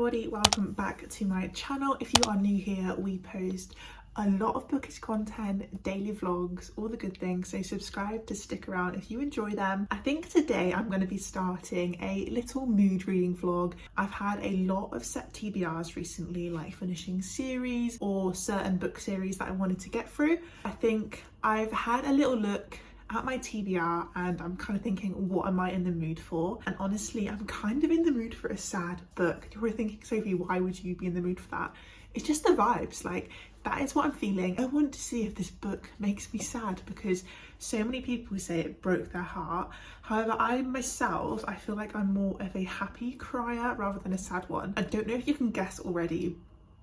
everybody, welcome back to my channel. If you are new here, we post a lot of bookish content, daily vlogs, all the good things, so subscribe to stick around if you enjoy them. I think today I'm going to be starting a little mood reading vlog. I've had a lot of set TBRs recently, like finishing series or certain book series that I wanted to get through. I think I've had a little look at my TBR and I'm kind of thinking, what am I in the mood for? And honestly, I'm kind of in the mood for a sad book. You're thinking, Sophie, why would you be in the mood for that? It's just the vibes, like that is what I'm feeling. I want to see if this book makes me sad because so many people say it broke their heart. However, I myself, I feel like I'm more of a happy crier rather than a sad one. I don't know if you can guess already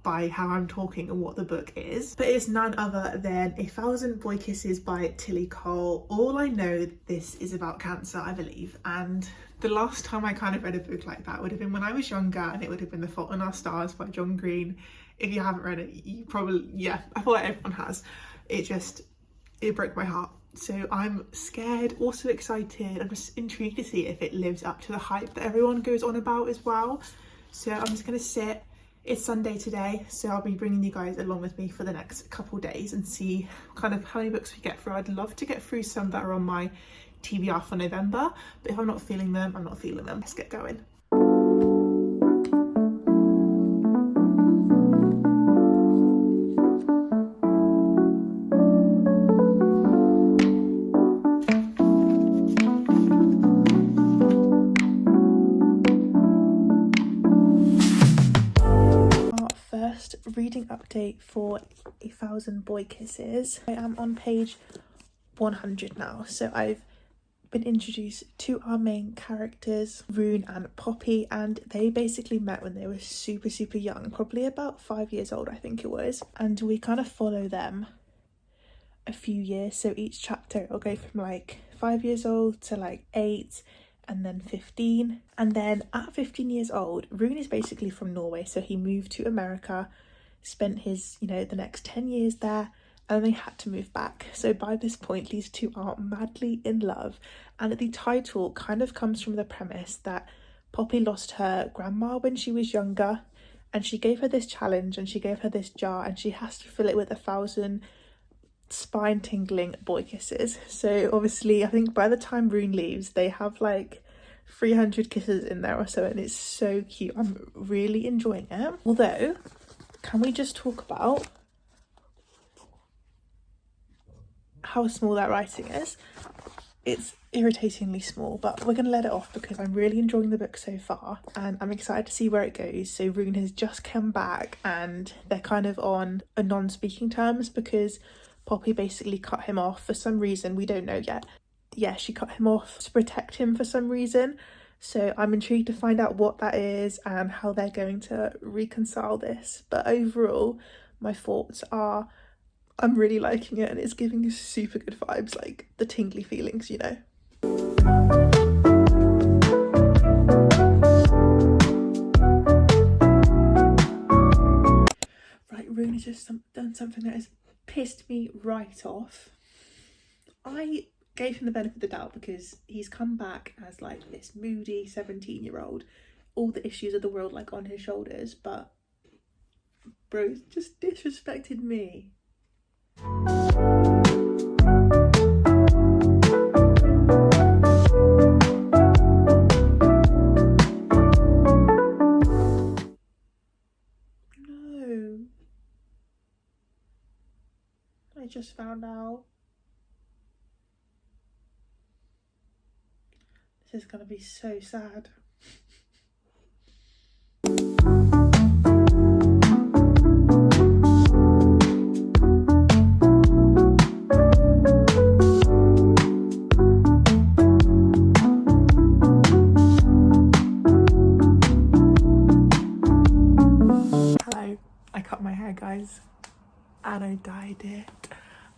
by how I'm talking and what the book is, but it's none other than 1,000 Boy Kisses by Tilly Cole. All I know, this is about cancer, I believe, and the last time I kind of read a book like that would have been when I was younger, and it would have been The Fault in Our Stars by John Green. If you haven't read it, you probably, yeah, I feel like everyone has. It broke my heart. So I'm scared, also excited. I'm just intrigued to see if it lives up to the hype that everyone goes on about as well. So I'm just gonna sit. It's Sunday today, so I'll be bringing you guys along with me for the next couple days and see kind of how many books we get through. I'd love to get through some that are on my TBR for November, but if I'm not feeling them, I'm not feeling them. Let's get going. Reading update for 1,000 Boy Kisses. I am on page 100 now, so I've been introduced to our main characters, Rune and Poppy, and they basically met when they were super young, probably about 5 years old I think it was, and we kind of follow them a few years. So each chapter will go from like 5 years old to like 8 and then 15, and then at 15 years old, Rune is basically from Norway, so he moved to America, spent his, the next 10 years there, and then they had to move back. So by this point, these two are madly in love, and the title kind of comes from the premise that Poppy lost her grandma when she was younger, and she gave her this challenge, and she gave her this jar, and she has to fill it with 1,000 spine-tingling boy kisses. So obviously, I think by the time Rune leaves, they have like 300 kisses in there or so, and it's so cute. I'm really enjoying it. Although, can we just talk about how small that writing is? It's irritatingly small, but we're going to let it off because I'm really enjoying the book so far and I'm excited to see where it goes. So Rune has just come back and they're kind of on a non-speaking terms because Poppy basically cut him off for some reason, we don't know yet. Yeah, she cut him off to protect him for some reason. So I'm intrigued to find out what that is and how they're going to reconcile this. But overall, my thoughts are, I'm really liking it and it's giving super good vibes, like the tingly feelings, Right, Rune has just done something that has pissed me right off. I gave him the benefit of the doubt because he's come back as like this moody 17-year-old, all the issues of the world like on his shoulders, but bro's just disrespected me. No, I just found out. This is gonna be so sad. Hello, I cut my hair, guys, and I dyed it.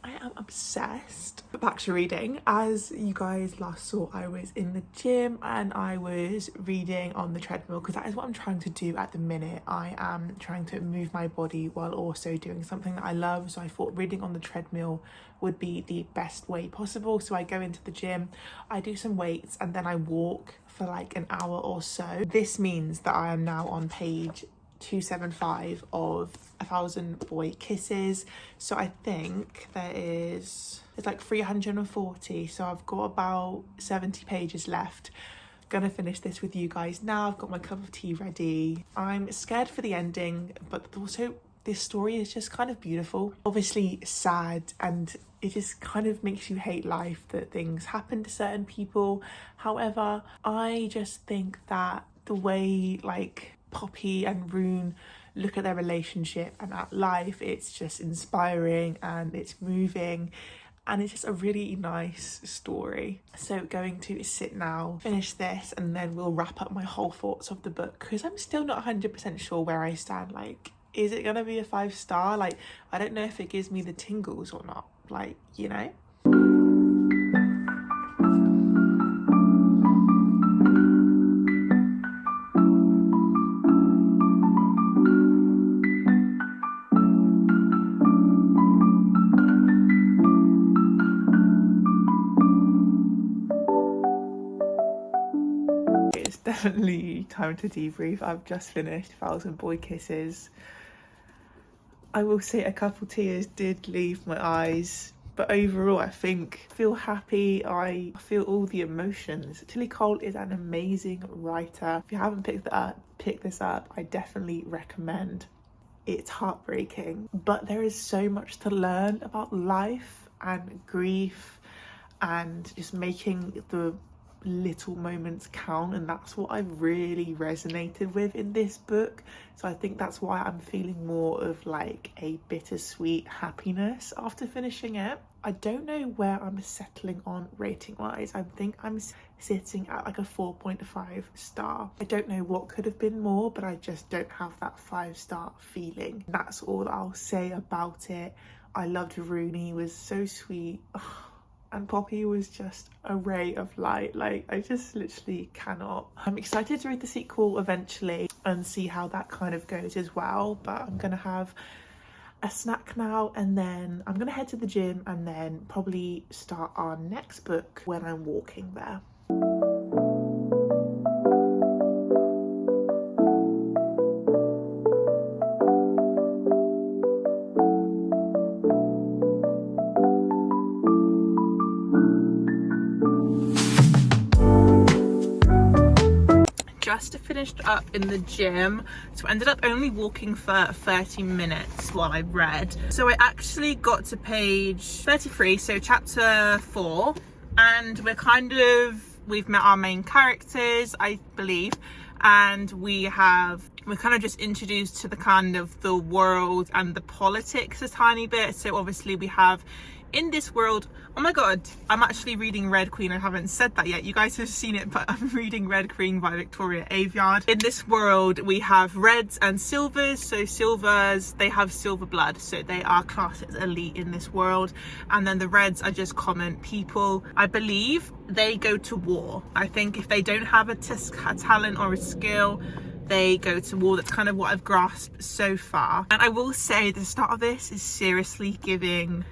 I am obsessed. But back to reading. As you guys last saw, I was in the gym and I was reading on the treadmill because that is what I'm trying to do at the minute. I am trying to move my body while also doing something that I love. So I thought reading on the treadmill would be the best way possible. So I go into the gym, I do some weights, and then I walk for like an hour or so. This means that I am now on page 275 of 1,000 Boy Kisses. So I think it's like 340. So I've got about 70 pages left. Gonna finish this with you guys now. I've got my cup of tea ready. I'm scared for the ending, but also this story is just kind of beautiful. Obviously sad, and it just kind of makes you hate life that things happen to certain people. However, I just think that the way like Poppy and Rune look at their relationship and at life, it's just inspiring and it's moving, and it's just a really nice story. So going to sit now, finish this, and then we'll wrap up my whole thoughts of the book, because I'm still not 100% sure where I stand. Like, is it gonna be a 5-star? Like, I don't know if it gives me the tingles or not, like, you know? It's definitely time to debrief. I've just finished 1,000 Boy Kisses. I will say a couple tears did leave my eyes, but overall I feel happy. I feel all the emotions. Tilly Cole is an amazing writer. If you haven't picked this up, I definitely recommend. It's heartbreaking, but there is so much to learn about life and grief and just making the little moments count, and that's what I really resonated with in this book. So I think that's why I'm feeling more of like a bittersweet happiness after finishing it. I don't know where I'm settling on rating wise. I think I'm sitting at like a 4.5 star. I don't know what could have been more, but I just don't have that 5-star feeling. That's all I'll say about it. I loved Rooney, he was so sweet. And Poppy was just a ray of light. Like, I just literally cannot. I'm excited to read the sequel eventually and see how that kind of goes as well. But I'm gonna have a snack now, and then I'm gonna head to the gym and then probably start our next book when I'm walking there. Just finished up in the gym, so I ended up only walking for 30 minutes while I read. So I actually got to page 33, so chapter 4, and we've met our main characters, I believe, and we're kind of just introduced to the kind of the world and the politics a tiny bit. So obviously we have in this world, oh my god, I'm actually reading Red Queen. I haven't said that yet. You guys have seen it, but I'm reading Red Queen by Victoria Aveyard. In this world, we have reds and silvers. So silvers, they have silver blood, so they are classed as elite in this world. And then the reds are just common people. I believe they go to war. I think if they don't have a talent or a skill, they go to war. That's kind of what I've grasped so far. And I will say the start of this is seriously giving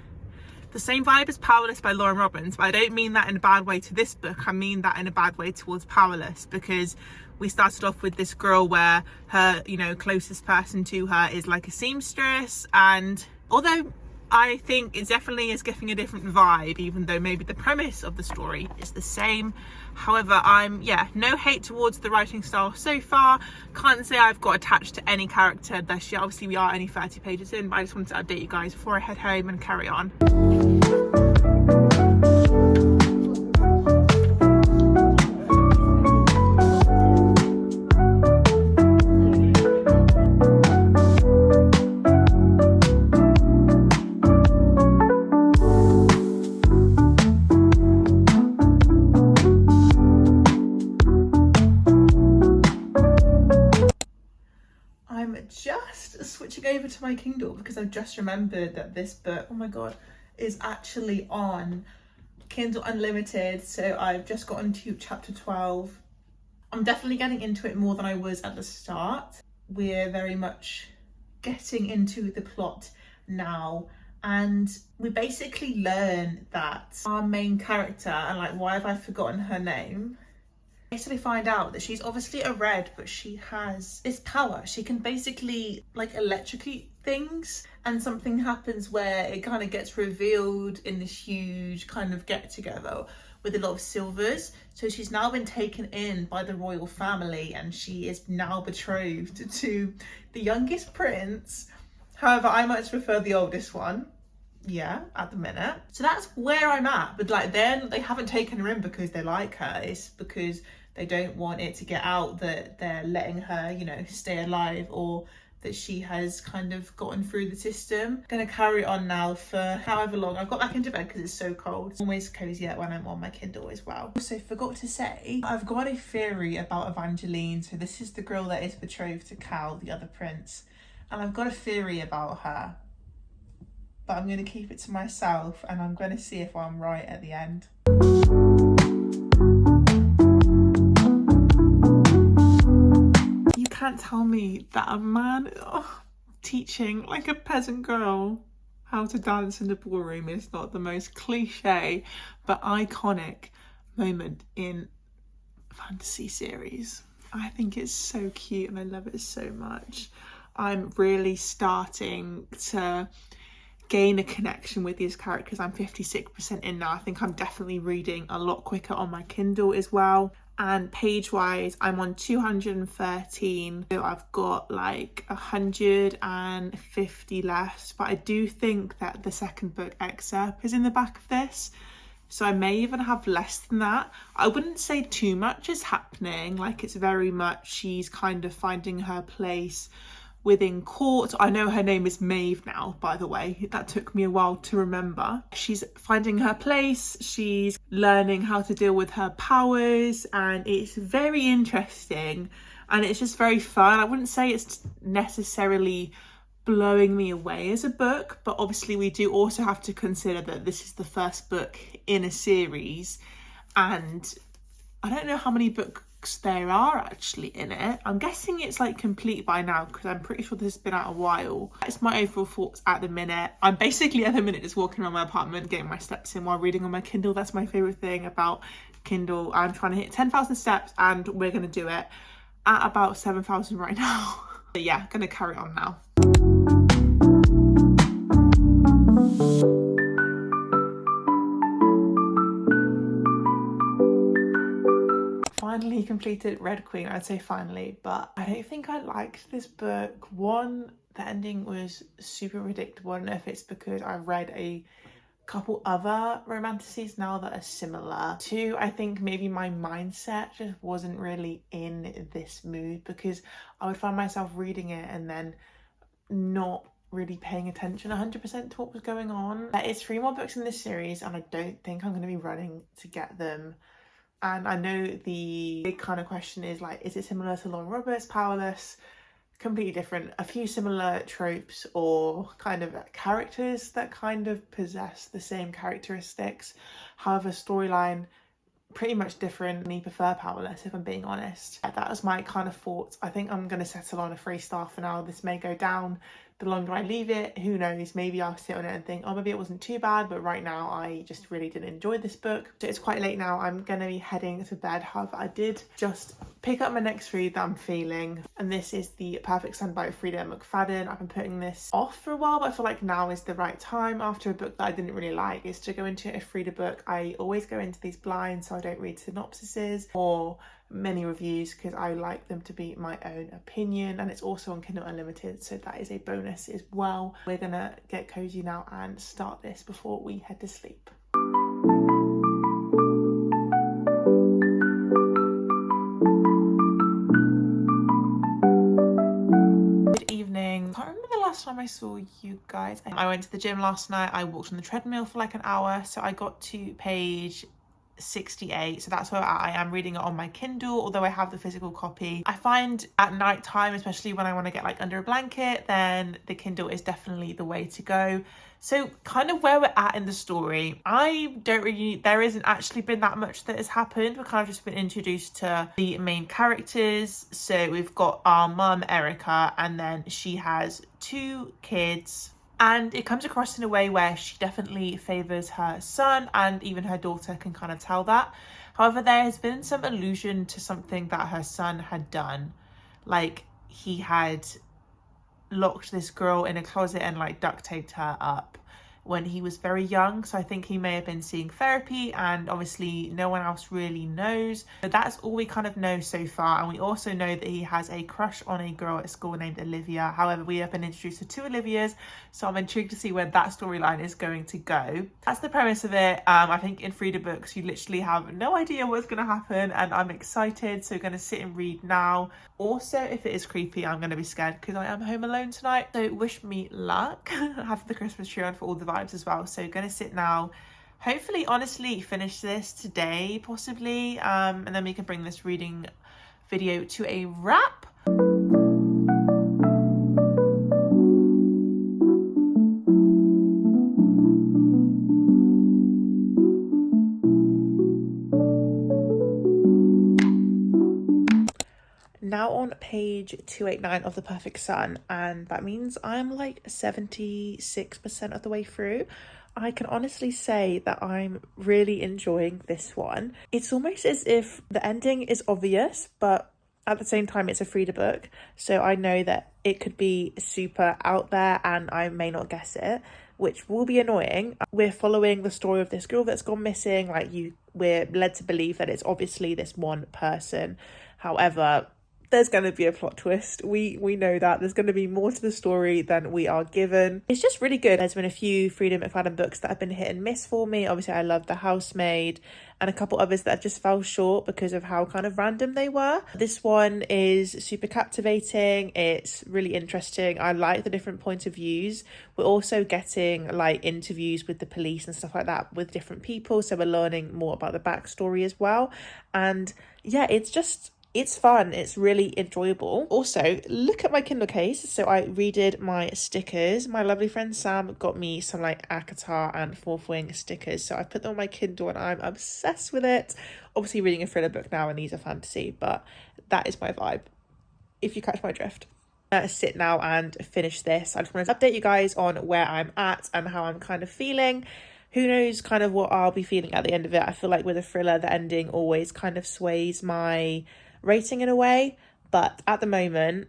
the same vibe as Powerless by Lauren Robbins, but I don't mean that in a bad way to this book. I mean that in a bad way towards Powerless, because we started off with this girl where her, you know, closest person to her is like a seamstress, and although I think it definitely is giving a different vibe, even though maybe the premise of the story is the same. However, no hate towards the writing style so far. Can't say I've got attached to any character. Obviously we are only 30 pages in, but I just wanted to update you guys before I head home and carry on. Just switching over to my Kindle because I've just remembered that this book, oh my god, is actually on Kindle Unlimited. So I've just gotten to chapter 12. I'm definitely getting into it more than I was at the start. We're very much getting into the plot now, and we basically learn that our main character, and like, why have I forgotten her name? Basically find out that she's obviously a red, but she has this power. She can basically like electrocute things, and something happens where it kind of gets revealed in this huge kind of get together with a lot of silvers. So she's now been taken in by the royal family, and she is now betrothed to the youngest prince. However, I much prefer the oldest one. Yeah, at the minute. So that's where I'm at. But like, then they haven't taken her in because they like her. It's because they don't want it to get out that they're letting her, you know, stay alive, or that she has kind of gotten through the system. I'm gonna carry on now for however long. I've got back into bed because it's so cold. It's always cozier when I'm on my Kindle as well. Also forgot to say, I've got a theory about Evangeline. So this is the girl that is betrothed to Cal, the other prince. And I've got a theory about her, but I'm going to keep it to myself, and I'm going to see if I'm right at the end. You can't tell me that a man teaching like a peasant girl how to dance in the ballroom is not the most cliche but iconic moment in fantasy series. I think it's so cute and I love it so much. I'm really starting to gain a connection with these characters. I'm 56% in now. I think I'm definitely reading a lot quicker on my Kindle as well. And page wise, I'm on 213. So I've got like 150 left, but I do think that the second book excerpt is in the back of this. So I may even have less than that. I wouldn't say too much is happening. Like, it's very much she's kind of finding her place within court. I know her name is Maeve now, by the way. That took me a while to remember. She's finding her place. She's learning how to deal with her powers, and it's very interesting and it's just very fun. I wouldn't say it's necessarily blowing me away as a book, but obviously we do also have to consider that this is the first book in a series, and I don't know how many books there are actually in it. I'm guessing it's like complete by now because I'm pretty sure this has been out a while. That's my overall thoughts at the minute. I'm basically at the minute just walking around my apartment getting my steps in while reading on my Kindle. That's my favorite thing about Kindle. I'm trying to hit 10,000 steps and we're going to do it at about 7,000 right now. But yeah, gonna carry on now. Finally completed Red Queen. I'd say finally, but I don't think I liked this book. One, the ending was super predictable. I don't know if it's because I've read a couple other romanticies now that are similar. Two, I think maybe my mindset just wasn't really in this mood, because I would find myself reading it and then not really paying attention 100% to what was going on. There is 3 more books in this series and I don't think I'm going to be running to get them. And I know the big kind of question is like, is it similar to Lauren Roberts' Powerless? Completely different. A few similar tropes or kind of characters that kind of possess the same characteristics. However, storyline pretty much different. I prefer Powerless, if I'm being honest. That was my kind of thoughts. I think I'm going to settle on a 3-star for now. This may go down the longer I leave it. Who knows? Maybe I'll sit on it and think, oh, maybe it wasn't too bad. But right now, I just really didn't enjoy this book. So it's quite late now. I'm going to be heading to bed. However, I did just pick up my next read that I'm feeling. And this is The Perfect Son by Frida McFadden. I've been putting this off for a while, but I feel like now is the right time after a book that I didn't really like, is to go into a Frida book. I always go into these blind, so I don't read synopsises or many reviews because I like them to be my own opinion, and it's also on Kindle Unlimited, so that is a bonus as well. We're gonna get cozy now and start this before we head to sleep. Good evening. I can't remember the last time I saw you guys. I went to the gym last night. I walked on the treadmill for like an hour, so I got to page 68, so that's where I am reading it on my Kindle, although I have the physical copy. I find at night time, especially when I want to get like under a blanket, then the Kindle is definitely the way to go. So kind of where we're at in the story, there isn't actually been that much that has happened. We've kind of just been introduced to the main characters. So we've got our mum, Erica, and then she has 2 kids. And it comes across in a way where she definitely favours her son, and even her daughter can kind of tell that. However, there has been some allusion to something that her son had done, like he had locked this girl in a closet and like duct taped her up when he was very young. So I think he may have been seeing therapy, and obviously no one else really knows. But that's all we kind of know so far. And we also know that he has a crush on a girl at school named Olivia. However, we have been introduced to 2 Olivias, so I'm intrigued to see where that storyline is going to go. That's the premise of it. I think in Frida books you literally have no idea what's going to happen, and I'm excited, so going to sit and read now. Also, if it is creepy, I'm going to be scared because I am home alone tonight, so wish me luck. I have the Christmas tree on for all the vibes as well, so going to sit now, hopefully honestly finish this today possibly, and then we can bring this reading video to a wrap. Now on page 289 of The Perfect Sun, and that means I'm like 76% of the way through. I can honestly say that I'm really enjoying this one. It's almost as if the ending is obvious, but at the same time it's a Frida book, so I know that it could be super out there and I may not guess it, which will be annoying. We're following the story of this girl that's gone missing. We're led to believe that it's obviously this one person. However, there's going to be a plot twist. We know that there's going to be more to the story than we are given. It's just really good. There's been a few Frida McFadden books that have been hit and miss for me. Obviously, I love The Housemaid, and a couple others that just fell short because of how kind of random they were. This one is super captivating. It's really interesting. I like the different points of views. We're also getting like interviews with the police and stuff like that with different people, so we're learning more about the backstory as well. And yeah, it's fun. It's really enjoyable. Also, look at my Kindle case. So I redid my stickers. My lovely friend Sam got me some like ACOTAR and Fourth Wing stickers. So I put them on my Kindle and I'm obsessed with it. Obviously reading a thriller book now and these are fantasy, but that is my vibe, if you catch my drift. Sit now and finish this. I just wanted to update you guys on where I'm at and how I'm kind of feeling. Who knows kind of what I'll be feeling at the end of it. I feel like with a thriller, the ending always kind of sways my rating in a way, but at the moment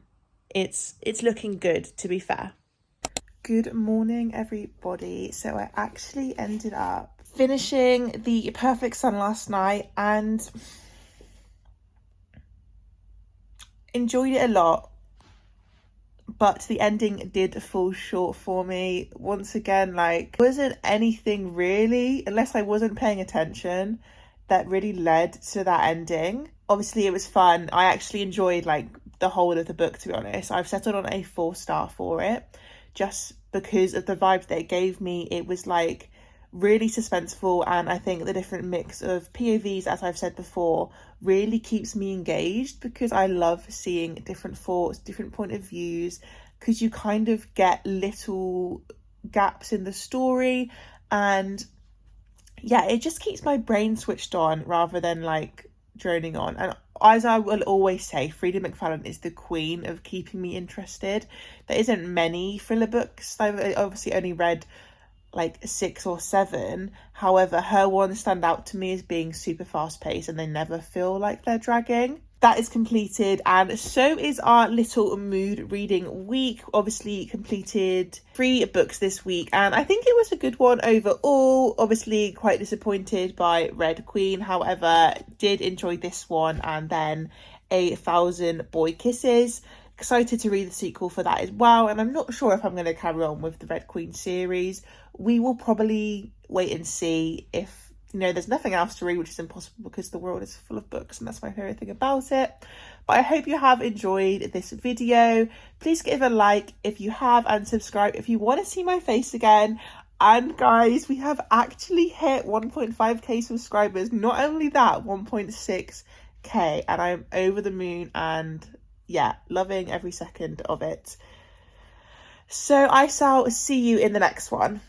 it's looking good, to be fair. Good morning everybody. So I actually ended up finishing The Perfect Sun last night and enjoyed it a lot, but the ending did fall short for me once again. Like, wasn't anything really, unless I wasn't paying attention, that really led to that ending. Obviously it was fun. I actually enjoyed like the whole of the book, to be honest. I've settled on a 4-star for it just because of the vibes that it gave me. It was like really suspenseful, and I think the different mix of POVs, as I've said before, really keeps me engaged because I love seeing different thoughts, different point of views, because you kind of get little gaps in the story, and yeah, it just keeps my brain switched on rather than like droning on. And as I will always say, Frida McFadden is the queen of keeping me interested. There isn't many thriller books. I've obviously only read like 6 or 7. However, her ones stand out to me as being super fast paced and they never feel like they're dragging. That is completed, and so is our little mood reading week. Obviously completed 3 books this week, and I think it was a good one overall. Obviously quite disappointed by Red Queen, however did enjoy this one, and then 1,000 Boy Kisses. Excited to read the sequel for that as well, and I'm not sure if I'm going to carry on with the Red Queen series. We will probably wait and see. If there's nothing else to read, which is impossible because the world is full of books and that's my favourite thing about it. But I hope you have enjoyed this video. Please give a like if you have, and subscribe if you want to see my face again. And guys, we have actually hit 1.5k subscribers. Not only that, 1.6k, and I'm over the moon, and yeah, loving every second of it. So I shall see you in the next one.